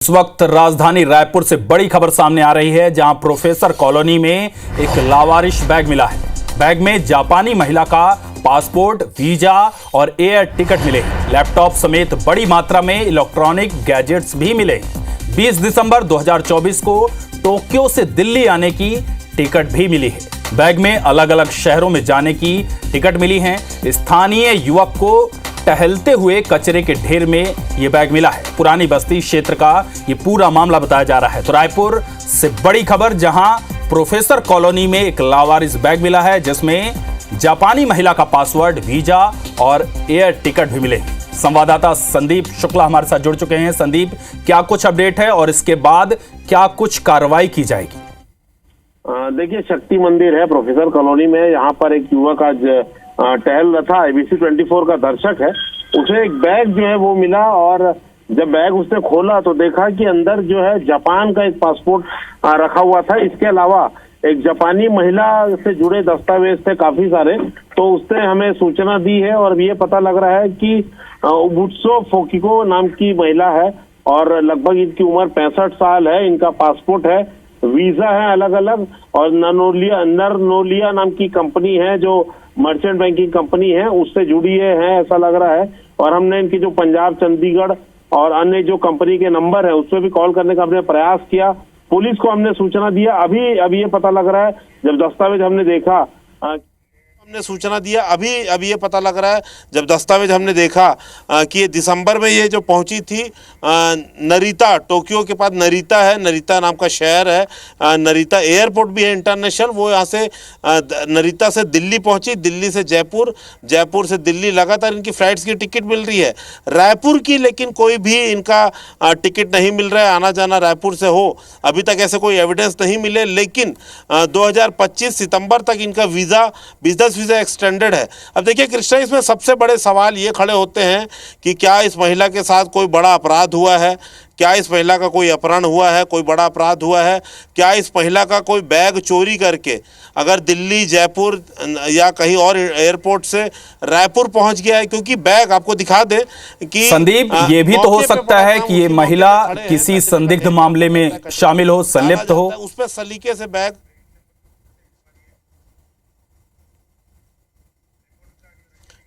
इस वक्त राजधानी रायपुर से बड़ी खबर सामने आ रही है, जहां प्रोफेसर कॉलोनी में एक लावारिश बैग मिला है। बैग में जापानी महिला का पासपोर्ट, वीजा और एयर टिकट मिले। लैपटॉप समेत बड़ी मात्रा में इलेक्ट्रॉनिक गैजेट्स भी मिले। 20 दिसंबर 2024 को टोक्यो से दिल्ली आने की टिकट भी मिली है। बैग में अलग अलग शहरों में जाने की टिकट मिली है। स्थानीय युवक को टहलते हुए कचरे के ढेर में यह बैग मिला है। पुरानी बस्ती क्षेत्र का यह पूरा मामला बताया जा रहा है। तो रायपुर से बड़ी खबर, जहां प्रोफेसर कॉलोनी में एक लावारिस बैग मिला है, जिसमें जापानी महिला का पासवर्ड, वीजा और एयर टिकट भी मिले। संवाददाता संदीप शुक्ला हमारे साथ जुड़ चुके हैं। संदीप, क्या कुछ अपडेट है और इसके बाद क्या कुछ कार्रवाई की जाएगी? देखिए, शक्ति मंदिर है प्रोफेसर कॉलोनी में। यहाँ पर एक युवक आज टहल रहा था, IBC 24 का दर्शक है। उसे एक बैग जो है वो मिला, और जब बैग उसने खोला तो देखा कि अंदर जो है जापान का एक पासपोर्ट रखा हुआ था। इसके अलावा एक जापानी महिला से जुड़े दस्तावेज थे काफी सारे। तो उसने हमें सूचना दी है और ये पता लग रहा है कि उबुत्सो फोकिको नाम की महिला है और लगभग इनकी उम्र 65 साल है। इनका पासपोर्ट है, वीजा है अलग अलग, और नरनोलिया नाम की कंपनी है जो मर्चेंट बैंकिंग कंपनी है, उससे जुड़ी है ऐसा लग रहा है। और हमने इनकी जो पंजाब, चंडीगढ़ और अन्य जो कंपनी के नंबर है उस पर भी कॉल करने का हमने प्रयास किया। पुलिस को हमने सूचना दिया। अभी ये पता लग रहा है, जब दस्तावेज हमने देखा जब दस्तावेज हमने देखा कि दिसंबर में ये जो पहुंची थी नरीता, टोक्यो के पास नरीता है, नरीता नाम का शहर है। नरीता एयरपोर्ट भी है इंटरनेशनल। वो यहाँ से नरीता से दिल्ली पहुंची, दिल्ली से जयपुर, जयपुर से दिल्ली, लगातार इनकी फ्लाइट्स की टिकट मिल रही है रायपुर की, लेकिन कोई भी इनका टिकट नहीं मिल रहा है। आना जाना रायपुर से हो, अभी तक ऐसे कोई एविडेंस नहीं मिले। लेकिन 2025 सितंबर तक इनका बिजनेस वीजा एक्सटेंडेड है। अब देखिए कृष्णा, इसमें सबसे बड़े सवाल ये खड़े होते हैं कि क्या इस महिला के साथ कोई बड़ा अपराध हुआ है, क्या इस महिला का कोई अपहरण हुआ है, कोई बड़ा अपराध हुआ है, क्या इस महिला का कोई बैग चोरी करके अगर दिल्ली, जयपुर या कहीं और एयरपोर्ट से रायपुर पहुंच गया है। क्योंकि बैग आपको दिखा दे कि संदीप, ये भी तो हो सकता है कि ये महिला किसी संदिग्ध मामले में शामिल हो, संलिप्त हो। उस पर सलीके से बैग,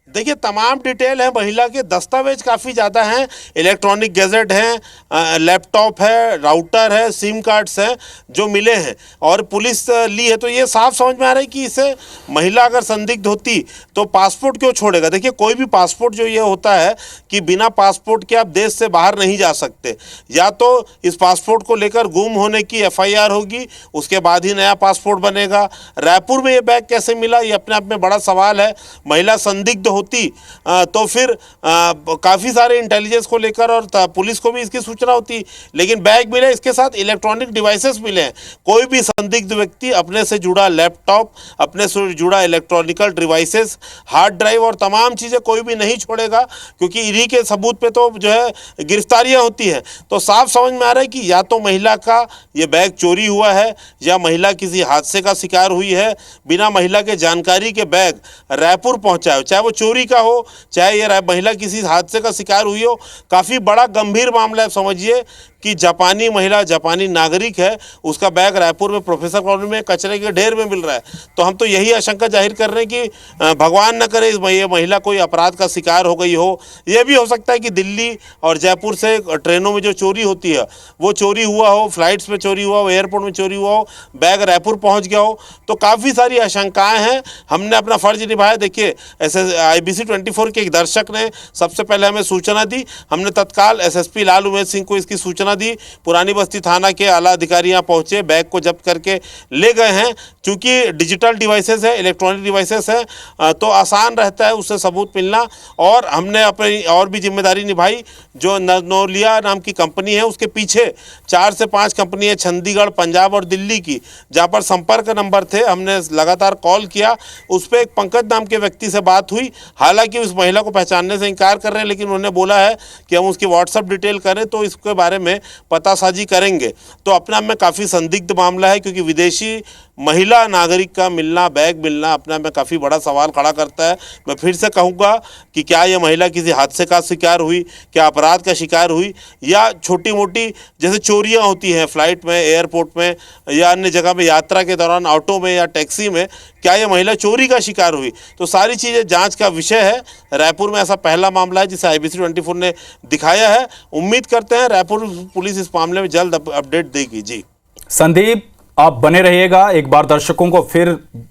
देखिए तमाम डिटेल है महिला के, दस्तावेज काफ़ी ज़्यादा हैं, इलेक्ट्रॉनिक गैजेट हैं, लैपटॉप है, राउटर है, सिम कार्ड्स हैं जो मिले हैं और पुलिस ली है। तो ये साफ समझ में आ रहा है कि इसे महिला अगर संदिग्ध होती तो पासपोर्ट क्यों छोड़ेगा। देखिए कोई भी पासपोर्ट जो ये होता है कि बिना पासपोर्ट के आप देश से बाहर नहीं जा सकते। या तो इस पासपोर्ट को लेकर गुम होने की FIR होगी, उसके बाद ही नया पासपोर्ट बनेगा। रायपुर में ये बैग कैसे मिला, ये अपने आप में बड़ा सवाल है। महिला संदिग्ध होती तो फिर काफ़ी सारे इंटेलिजेंस को लेकर और पुलिस को भी इसकी सूचना होती, लेकिन बैग मिले, इसके साथ इलेक्ट्रॉनिक डिवाइसेस मिले हैं। कोई भी संदिग्ध व्यक्ति अपने से जुड़ा लैपटॉप, अपने से जुड़ा इलेक्ट्रॉनिकल डिवाइसेस, हार्ड ड्राइव और तमाम चीज़ें कोई भी नहीं छोड़ेगा, क्योंकि इन्हीं के सबूत पे तो जो है गिरफ्तारियां होती हैं। तो साफ समझ में आ रहा है कि या तो महिला का ये बैग चोरी हुआ है या महिला किसी हादसे का शिकार हुई है। बिना महिला के जानकारी के बैग रायपुर पहुंचा है, चाहे वो चोरी का हो, चाहे ये महिला किसी हादसे का शिकार हुई हो। काफ़ी बड़ा गंभीर मामला है। समझिए कि जापानी महिला, जापानी नागरिक है, उसका बैग रायपुर में प्रोफेसर कॉलोनी में कचरे के ढेर में मिल रहा है। तो हम तो यही आशंका जाहिर कर रहे हैं कि भगवान न करे ये महिला कोई अपराध का शिकार हो गई हो। ये भी हो सकता है कि दिल्ली और जयपुर से ट्रेनों में जो चोरी होती है वो चोरी हुआ हो, फ्लाइट्स में चोरी हुआ हो, एयरपोर्ट में चोरी हुआ हो, बैग रायपुर पहुँच गया हो। तो काफ़ी सारी आशंकाएँ हैं। हमने अपना फ़र्ज निभाया। देखिए ऐसे IBC 24 के एक दर्शक ने सबसे पहले हमें सूचना दी, हमने तत्काल SSP लाल उमेश सिंह को इसकी सूचना दी। पुरानी बस्ती थाना के आला अधिकारी यहाँ पहुंचे, बैग को जब्त करके ले गए हैं। क्योंकि डिजिटल डिवाइसेस है, इलेक्ट्रॉनिक डिवाइसेस है, तो आसान रहता है उससे सबूत मिलना। और हमने अपनी और भी जिम्मेदारी निभाई। जो नरनोलिया नाम की कंपनी है उसके पीछे 4 से 5 कंपनी है, चंडीगढ़, पंजाब और दिल्ली की, जहाँ पर संपर्क नंबर थे। हमने लगातार कॉल किया, उस पर एक पंकज नाम के व्यक्ति से बात हुई। हालांकि उस महिला को पहचानने से इनकार कर रहे हैं, लेकिन उन्होंने बोला है कि हम उसकी WhatsApp डिटेल करें तो इसके बारे में पतासाजी करेंगे। तो अपने आप में काफ़ी संदिग्ध मामला है, क्योंकि विदेशी महिला नागरिक का मिलना, बैग मिलना अपने आप में काफ़ी बड़ा सवाल खड़ा करता है। मैं फिर से कहूँगा कि क्या यह महिला किसी हादसे का शिकार हुई, क्या अपराध का शिकार हुई, या छोटी मोटी जैसे चोरियां होती हैं फ्लाइट में, एयरपोर्ट में या अन्य जगह में, यात्रा के दौरान ऑटो में या टैक्सी में, क्या यह महिला चोरी का शिकार हुई? तो सारी चीज़ें जांच का विषय है। रायपुर में ऐसा पहला मामला है जिसे IBC 24 ने दिखाया है। उम्मीद करते हैं रायपुर पुलिस इस मामले में जल्द अपडेट देगी। जी संदीप, आप बने रहिएगा, एक बार दर्शकों को फिर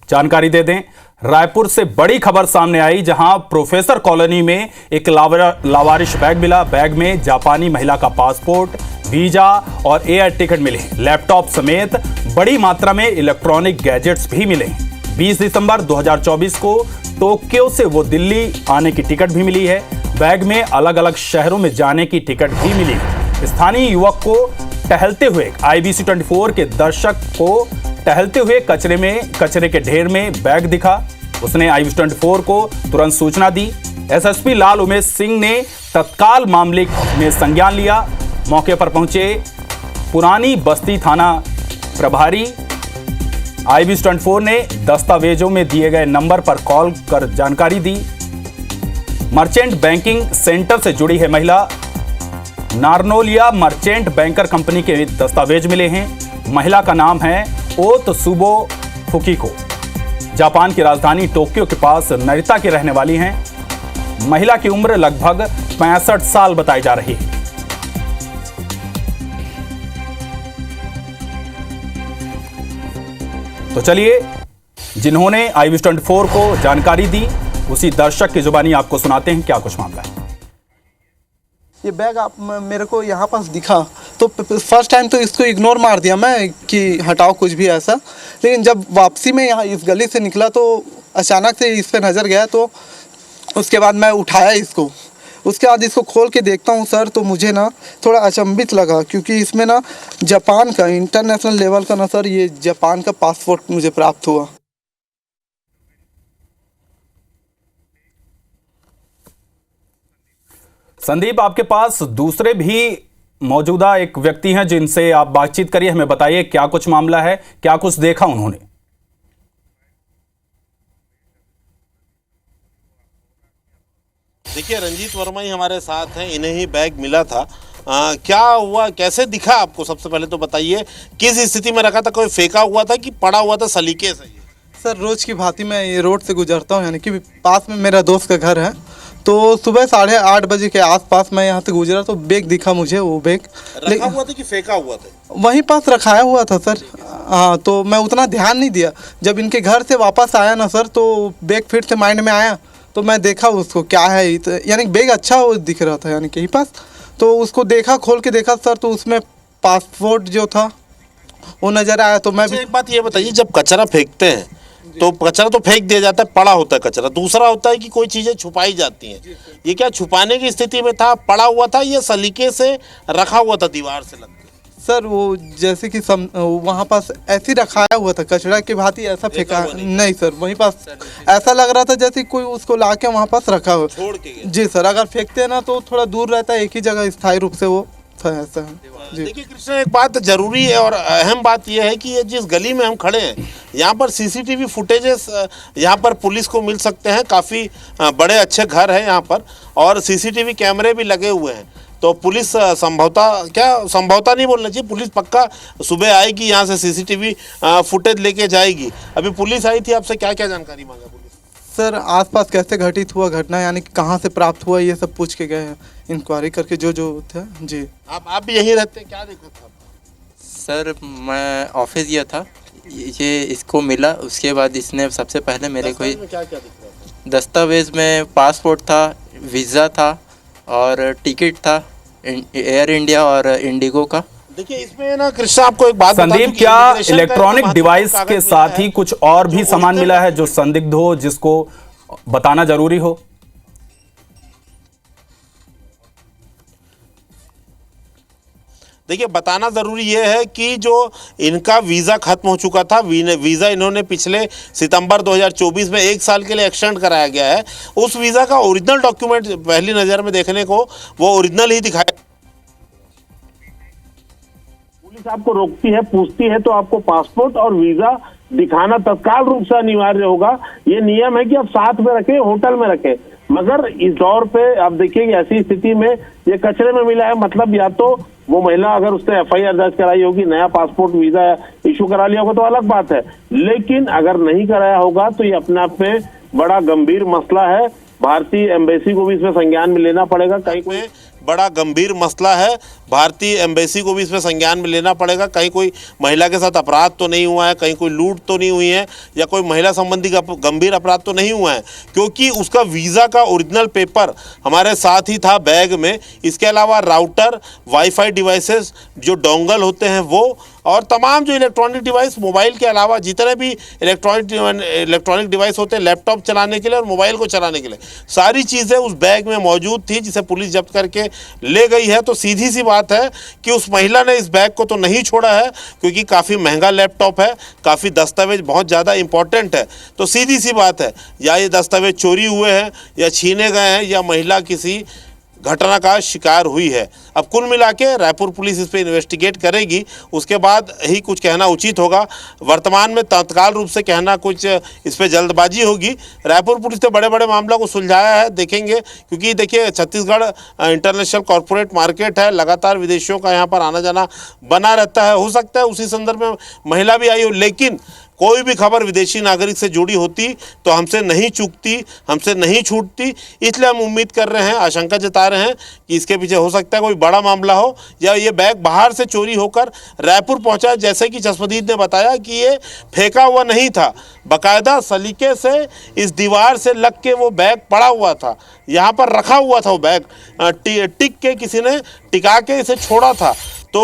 जानकारी दे दें। रायपुर से बड़ी खबर सामने आई, जहां प्रोफेसर कॉलोनी में एक लावारिश बैग मिला। बैग में जापानी महिला का पासपोर्ट, वीजा और एयर टिकट मिले। लैपटॉप समेत बड़ी मात्रा में इलेक्ट्रॉनिक गैजेट्स भी मिले। 20 दिसंबर 2024 को टोक्यो से वो दिल्ली आने की टिकट भी मिली है। बैग में अलग अलग शहरों में जाने की टिकट भी मिली। स्थानीय युवक को टहलते हुए, IBC 24 के दर्शक को टहलते हुए कचरे के ढेर में बैग दिखा। उसने IBC 24 को तुरंत सूचना दी। SSP लाल उमेश सिंह ने तत्काल मामले में संज्ञान लिया। मौके पर पहुंचे पुरानी बस्ती थाना प्रभारी IBC 24 ने दस्तावेजों में दिए गए नंबर पर कॉल कर जानकारी दी। मर्चेंट बैंकिंग सेंटर से जुड़ी है महिला। नारनोलिया मर्चेंट बैंकर कंपनी के दस्तावेज मिले हैं। महिला का नाम है ओतसुबो फुकिको। जापान की राजधानी टोक्यो के पास नरिता की रहने वाली हैं। महिला की उम्र लगभग 65 साल बताई जा रही है। तो चलिए, जिन्होंने IBC 24 को जानकारी दी उसी दर्शक की जुबानी आपको सुनाते हैं क्या कुछ मामला है। ये बैग आप मेरे को यहाँ पास दिखा तो फर्स्ट टाइम तो इसको इग्नोर मार दिया मैं कि हटाओ कुछ भी ऐसा। लेकिन जब वापसी में यहाँ इस गली से निकला तो अचानक से इस पे नज़र गया, तो उसके बाद मैं उठाया इसको। उसके बाद इसको खोल के देखता हूँ सर, तो मुझे ना थोड़ा अचंभित लगा, क्योंकि इसमें ना जापान का इंटरनेशनल लेवल का ना सर, ये जापान का पासपोर्ट मुझे प्राप्त हुआ। संदीप, आपके पास दूसरे भी मौजूदा एक व्यक्ति हैं जिनसे आप बातचीत करिए, हमें बताइए क्या कुछ मामला है, क्या कुछ देखा उन्होंने। देखिए, रंजीत वर्मा ही हमारे साथ हैं, इन्हें ही बैग मिला था। क्या हुआ, कैसे दिखा आपको? सबसे पहले तो बताइए, किस स्थिति में रखा था? कोई फेंका हुआ था कि पड़ा हुआ था सलीके से? सर रोज़ की भांति मैं ये रोड से गुजरता हूँ, यानी कि पास में मेरा दोस्त का घर है, तो सुबह 8:30 बजे के आसपास मैं यहाँ से गुजरा तो बैग दिखा मुझे। वो बैग रखा हुआ था कि फेंका हुआ था? वहीं पास रखाया हुआ था सर। हाँ, तो मैं उतना ध्यान नहीं दिया। जब इनके घर से वापस आया ना सर, तो बैग फिर से माइंड में आया, तो मैं देखा उसको क्या है, यानी बैग अच्छा वो दिख रहा था यानी कहीं पास। तो उसको देखा, खोल के देखा सर, तो उसमें पासपोर्ट जो था वो नज़र आया। तो मैं भी एक बात ये बताइए, जब कचरा फेंकते हैं तो कचरा तो फेंक दिया जाता है, पड़ा होता है कचरा। दूसरा होता है कि कोई चीज़ें छुपाई जाती हैं। ये क्या छुपाने की स्थिति में था, पड़ा हुआ था, ये सलीके से रखा हुआ था दीवार से लग के? सर वो जैसे कि वहाँ पास ऐसे रखाया हुआ था, कचरा की भांति ऐसा फेंका नहीं सर। वहीं पास ऐसा लग रहा था जैसे कोई उसको ला के वहाँ पास रखा हो, छोड़ के गया। जी सर। अगर फेंकते हैं ना तो थोड़ा दूर रहता है, एक ही जगह स्थायी रूप से वो था, ऐसा है जी। देखिए कृष्ण, एक बात जरूरी है और अहम बात यह है कि ये जिस गली में हम खड़े हैं, यहाँ पर CCTV फुटेजेस यहाँ पर पुलिस को मिल सकते हैं। काफ़ी बड़े अच्छे घर हैं यहाँ पर और CCTV कैमरे भी लगे हुए हैं। तो पुलिस संभवतः नहीं बोलना चाहिए, पुलिस पक्का सुबह आएगी, यहाँ से CCTV फुटेज लेके जाएगी। अभी पुलिस आई थी, आपसे क्या क्या जानकारी मांगा पुलिस? सर आसपास कैसे घटित हुआ घटना, यानी कि कहाँ से प्राप्त हुआ, ये सब पूछ के गए हैं, इंक्वायरी करके जो था जी। आप भी यहीं रहते हैं? क्या दिक्कत था? सर मैं ऑफिस गया था, ये इसको मिला। उसके बाद इसने सबसे पहले मेरे को क्या क्या दिख रहा था? दस्तावेज में पासपोर्ट था, वीज़ा था और टिकट था एयर इंडिया और इंडिगो का। देखिए इसमें ना कृष्णा, आपको एक बात संदीप, क्या इलेक्ट्रॉनिक डिवाइस के साथ ही कुछ और भी सामान मिला है जो संदिग्ध हो, जिसको बताना जरूरी हो? देखिए बताना ज़रूरी ये है कि जो इनका वीज़ा ख़त्म हो चुका था, वीज़ा इन्होंने पिछले सितंबर 2024 में 1 साल के लिए एक्सटेंड कराया गया है। उस वीज़ा का ओरिजिनल डॉक्यूमेंट पहली नज़र में देखने को वो ओरिजिनल ही दिखाया। पुलिस आपको रोकती है, पूछती है, तो आपको पासपोर्ट और वीजा दिखाना तत्काल रूप से अनिवार्य होगा। ये नियम है कि आप साथ में रखें, होटल में रखें। मगर इस दौर पे आप देखिए कि ऐसी स्थिति में ये कचरे में मिला है। मतलब या तो वो महिला अगर उसने एफआईआर दर्ज कराई होगी, नया पासपोर्ट वीजा इशू करा लिया होगा तो अलग बात है, लेकिन अगर नहीं कराया होगा तो ये अपने आप में बड़ा गंभीर मसला है। भारतीय एम्बेसी को भी इसमें संज्ञान में लेना पड़ेगा। कहीं कोई बड़ा गंभीर मसला है, भारतीय एम्बेसी को भी इसमें संज्ञान में लेना पड़ेगा। कहीं कोई महिला के साथ अपराध तो नहीं हुआ है, कहीं कोई लूट तो नहीं हुई है, या कोई महिला संबंधी गंभीर अपराध तो नहीं हुआ है, क्योंकि उसका वीज़ा का ओरिजिनल पेपर हमारे साथ ही था बैग में। इसके अलावा राउटर, वाईफाई डिवाइसेस, जो डोंगल होते हैं वो, और तमाम जो इलेक्ट्रॉनिक डिवाइस, मोबाइल के अलावा जितने भी इलेक्ट्रॉनिक डिवाइस होते हैं लैपटॉप चलाने के लिए और मोबाइल को चलाने के लिए, सारी चीज़ें उस बैग में मौजूद थी, जिसे पुलिस जब्त करके ले गई है। तो सीधी सी बात है कि उस महिला ने इस बैग को तो नहीं छोड़ा है, क्योंकि काफ़ी महंगा लैपटॉप है, काफ़ी दस्तावेज बहुत ज़्यादा इंपॉर्टेंट है। तो सीधी सी बात है, या ये दस्तावेज चोरी हुए हैं, या छीने गए हैं, या महिला किसी घटना का शिकार हुई है। अब कुल मिला के रायपुर पुलिस इस पर इन्वेस्टिगेट करेगी, उसके बाद ही कुछ कहना उचित होगा। वर्तमान में तत्काल रूप से कहना कुछ इस पर जल्दबाजी होगी। रायपुर पुलिस ने बड़े बड़े मामलों को सुलझाया है, देखेंगे, क्योंकि देखिए छत्तीसगढ़ इंटरनेशनल कॉरपोरेट मार्केट है, लगातार विदेशियों का यहाँ पर आना जाना बना रहता है। हो सकता है उसी संदर्भ में महिला भी आई हो, लेकिन कोई भी खबर विदेशी नागरिक से जुड़ी होती तो हमसे नहीं चूकती, हमसे नहीं छूटती। इसलिए हम उम्मीद कर रहे हैं, आशंका जता रहे हैं कि इसके पीछे हो सकता है कोई बड़ा मामला हो, या ये बैग बाहर से चोरी होकर रायपुर पहुंचा। जैसे कि चश्मदीद ने बताया कि ये फेंका हुआ नहीं था, बाकायदा सलीके से इस दीवार से लग के वो बैग पड़ा हुआ था, यहाँ पर रखा हुआ था वो बैग, टिक के किसी ने टिका के इसे छोड़ा था। तो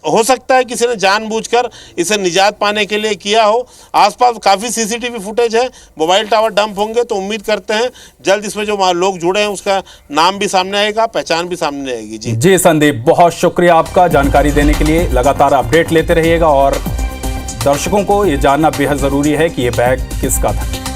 हो सकता है किसी ने जानबूझकर इसे निजात पाने के लिए किया हो। आसपास काफ़ी सीसीटीवी फुटेज है, मोबाइल टावर डंप होंगे, तो उम्मीद करते हैं जल्द इसमें जो लोग जुड़े हैं उसका नाम भी सामने आएगा, पहचान भी सामने आएगी। जी संदीप, बहुत शुक्रिया आपका जानकारी देने के लिए। लगातार अपडेट लेते रहिएगा, और दर्शकों को ये जानना बेहद ज़रूरी है कि ये बैग किसका था।